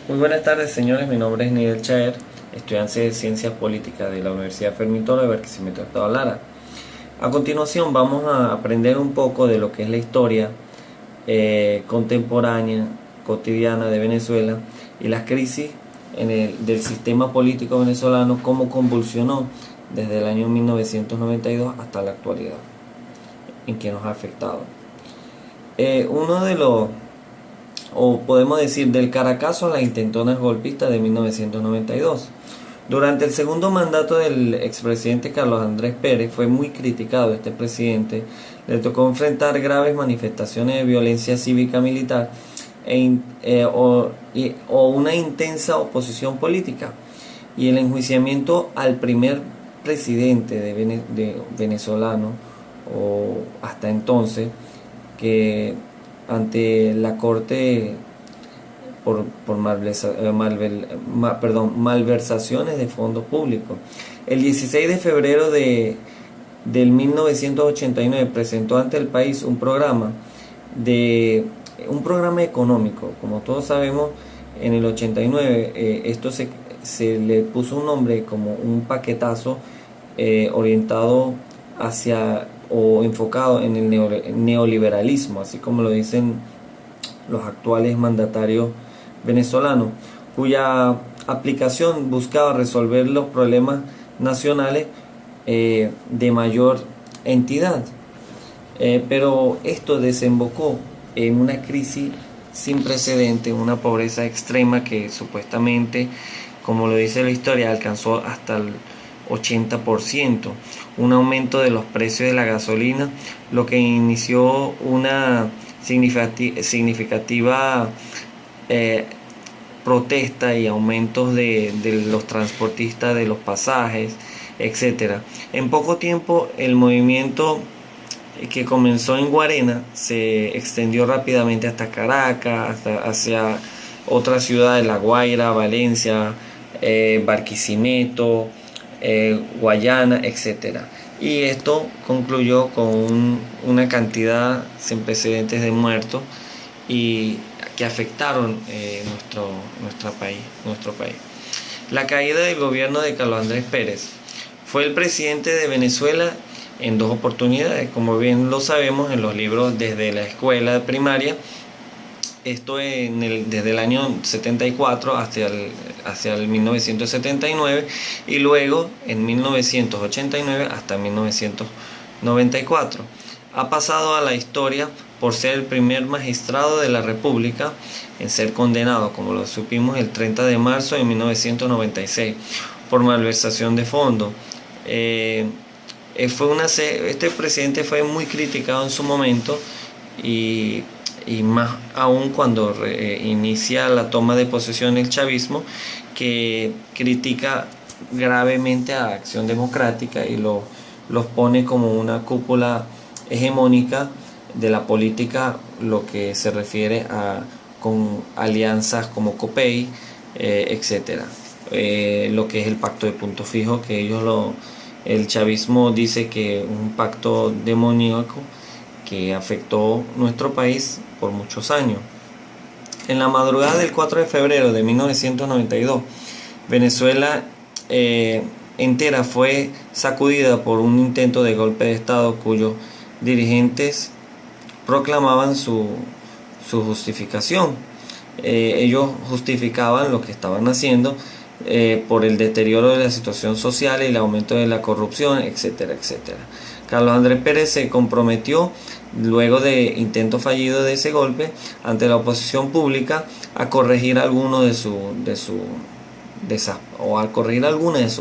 Muy buenas tardes, señores. Mi nombre es Nidel Chaer, estudiante de Ciencias Políticas de la Universidad Fermín Toro de Barquisimeto, Estado Lara. A continuación vamos a aprender un poco de lo que es la historia contemporánea, cotidiana de Venezuela y las crisis del sistema político venezolano, cómo convulsionó desde el año 1992 hasta la actualidad, en que nos ha afectado. Uno de los o podemos decir del Caracazo a las intentonas golpistas de 1992. Durante el segundo mandato del expresidente Carlos Andrés Pérez fue muy criticado este presidente. Le tocó enfrentar graves manifestaciones de violencia cívica militar o una intensa oposición política, y el enjuiciamiento al primer presidente de venezolano o hasta entonces, que ante la corte por malversaciones de fondos públicos. El 16 de febrero del 1989 presentó ante el país un programa económico. Como todos sabemos, en el 89 esto se le puso un nombre como un paquetazo orientado hacia o enfocado en el neoliberalismo, así como lo dicen los actuales mandatarios venezolanos, cuya aplicación buscaba resolver los problemas nacionales de mayor entidad. Pero esto desembocó en una crisis sin precedente, una pobreza extrema que supuestamente, como lo dice la historia, alcanzó hasta el 80%, un aumento de los precios de la gasolina, lo que inició una significativa protesta y aumentos de los transportistas de los pasajes, etcétera. En poco tiempo el movimiento que comenzó en Guarena se extendió rápidamente hasta Caracas, hacia otras ciudades, La Guaira, Valencia, Barquisimeto, Guayana, etcétera. Y esto concluyó con una cantidad sin precedentes de muertos y que afectaron nuestro país. La caída del gobierno de Carlos Andrés Pérez. Fue el presidente de Venezuela en dos oportunidades, como bien lo sabemos en los libros desde la escuela primaria. Esto desde el año 74 hacia el 1979, y luego en 1989 hasta 1994. Ha pasado a la historia por ser el primer magistrado de la República en ser condenado, como lo supimos, el 30 de marzo de 1996 por malversación de fondos. Este presidente fue muy criticado en su momento, y más aún cuando inicia la toma de posesión el chavismo, que critica gravemente a Acción Democrática y los pone como una cúpula hegemónica de la política, lo que se refiere con alianzas como COPEI, etcétera. Lo que es el pacto de punto fijo, que el chavismo dice que es un pacto demoníaco que afectó nuestro país por muchos años. En la madrugada del 4 de febrero de 1992, Venezuela entera fue sacudida por un intento de golpe de Estado cuyos dirigentes proclamaban su justificación. Ellos justificaban lo que estaban haciendo por el deterioro de la situación social y el aumento de la corrupción, etcétera, etcétera. Carlos Andrés Pérez se comprometió, luego de intento fallido de ese golpe, ante la oposición pública, a corregir alguna de sus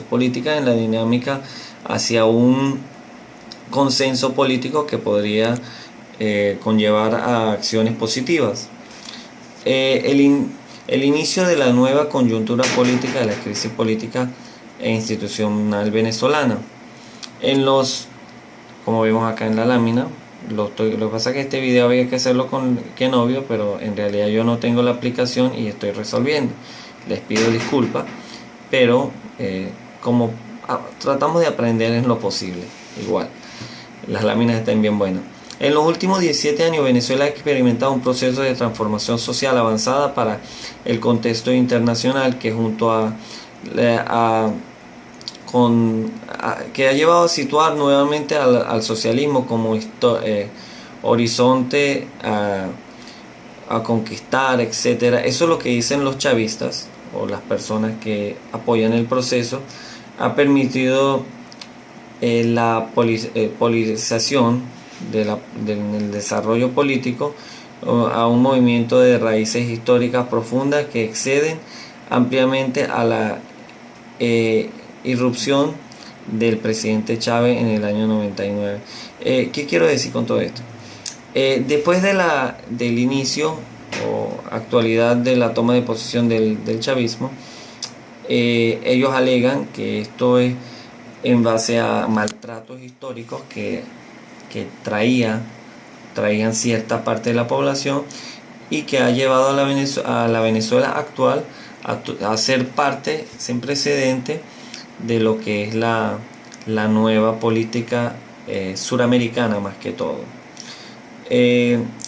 políticas en la dinámica hacia un consenso político que podría conllevar a acciones positivas. El inicio de la nueva coyuntura política, de la crisis política e institucional venezolana. Como vemos acá en la lámina, lo que pasa es que este video había que hacerlo con Kenovio, pero en realidad yo no tengo la aplicación y estoy resolviendo. Les pido disculpas, pero tratamos de aprender en lo posible. Igual, las láminas están bien buenas. En los últimos 17 años Venezuela ha experimentado un proceso de transformación social avanzada para el contexto internacional que que ha llevado a situar nuevamente al socialismo como horizonte a conquistar, etcétera. Eso es lo que dicen los chavistas o las personas que apoyan el proceso. Ha permitido la politización del desarrollo político a un movimiento de raíces históricas profundas que exceden ampliamente a la irrupción del presidente Chávez en el año 99. ¿Qué quiero decir con todo esto? Después del inicio o actualidad de la toma de posesión del chavismo, ellos alegan que esto es en base a maltratos históricos que traían cierta parte de la población y que ha llevado a la Venezuela actual a ser parte sin precedente de lo que es la nueva política suramericana, más que todo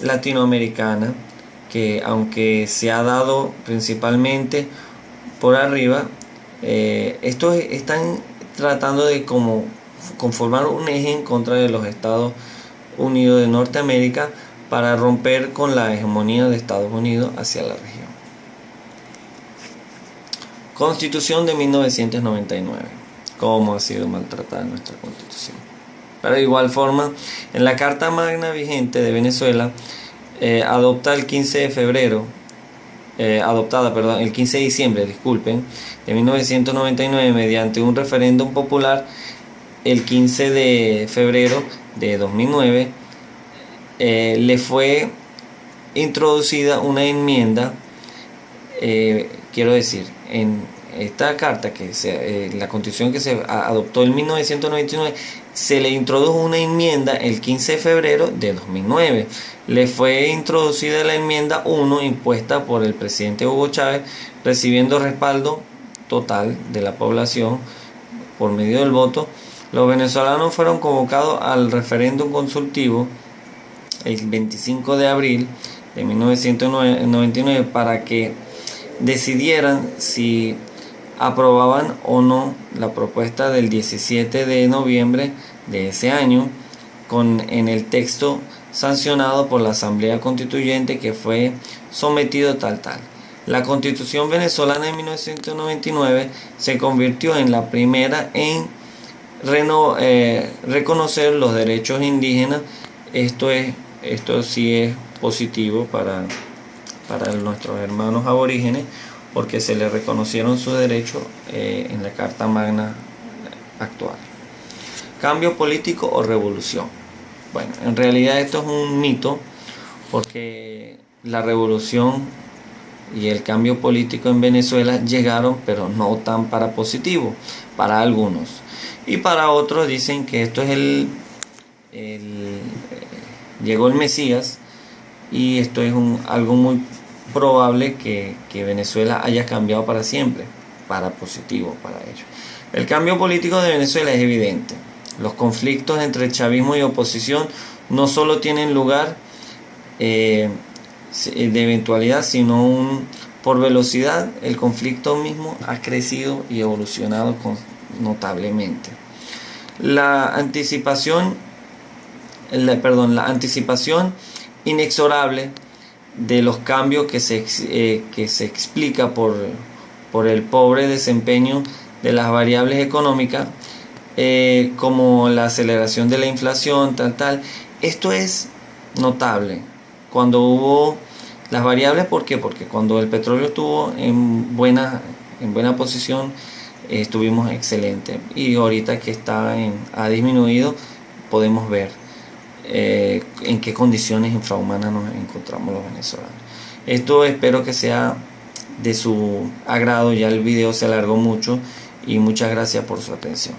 latinoamericana, que aunque se ha dado principalmente por arriba, estos están tratando de conformar un eje en contra de los Estados Unidos de Norteamérica para romper con la hegemonía de Estados Unidos hacia la región. Constitución de 1999. ¿Cómo ha sido maltratada nuestra Constitución? Pero de igual forma, en la Carta Magna vigente de Venezuela, adoptada el 15 de diciembre, de 1999, mediante un referéndum popular, el 15 de febrero de 2009, le fue introducida una enmienda, en esta carta, la Constitución que se adoptó en 1999, se le introdujo una enmienda el 15 de febrero de 2009. Le fue introducida la enmienda 1 impuesta por el presidente Hugo Chávez, recibiendo respaldo total de la población por medio del voto. Los venezolanos fueron convocados al referéndum consultivo el 25 de abril de 1999 para que decidieran si aprobaban o no la propuesta del 17 de noviembre de ese año en el texto sancionado por la Asamblea Constituyente, que fue sometido tal. La Constitución venezolana de 1999 se convirtió en la primera en reconocer los derechos indígenas. Esto sí es positivo para nuestros hermanos aborígenes, porque se les reconocieron sus derechos en la Carta Magna actual. ¿Cambio político o revolución? Bueno, en realidad esto es un mito, porque la revolución y el cambio político en Venezuela llegaron, pero no tan para positivo, para algunos. Y para otros dicen que esto es llegó el Mesías, y esto es algo muy probable que Venezuela haya cambiado para siempre, para positivo para ellos. El cambio político de Venezuela es evidente. Los conflictos entre chavismo y oposición no solo tienen lugar de eventualidad, sino por velocidad. El conflicto mismo ha crecido y evolucionado notablemente. La anticipación inexorable de los cambios que se explica por el pobre desempeño de las variables económicas, como la aceleración de la inflación, Esto es notable. Cuando hubo las variables, ¿por qué? Porque cuando el petróleo estuvo en buena posición, estuvimos excelentes. Y ahorita que ha disminuido, podemos ver en qué condiciones infrahumanas nos encontramos los venezolanos. Esto espero que sea de su agrado. Ya el video se alargó mucho y muchas gracias por su atención.